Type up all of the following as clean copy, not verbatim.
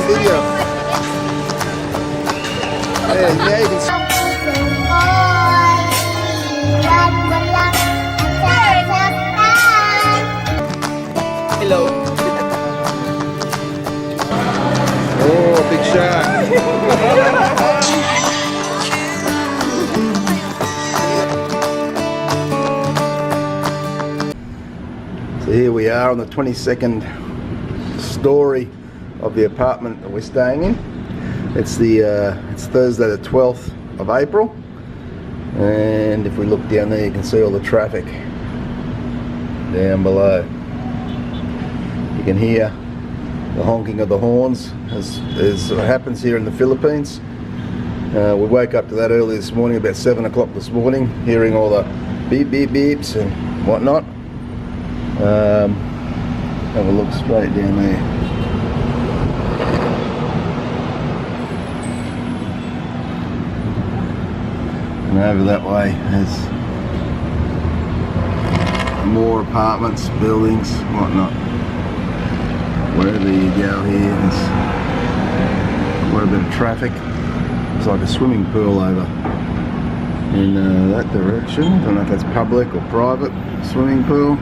video. Yeah, you can see. Hello. Oh, big shark. So here we are on the 22nd story of the apartment that we're staying in. It's Thursday the 12th of April, and if we look down there you can see all the traffic down below. You can hear the honking of the horns as happens here in the Philippines. We woke up to that early this morning, about 7 o'clock this morning, hearing all the beep beep beeps and whatnot. Have a look straight down there. And over that way there's more apartments, buildings, whatnot. Wherever you go here, there's quite a bit of traffic. It's like a swimming pool over in that direction. I don't know if that's public or private swimming pool.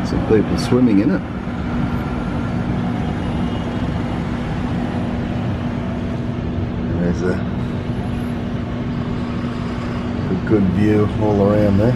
Some people swimming in it. And there's a good view all around there.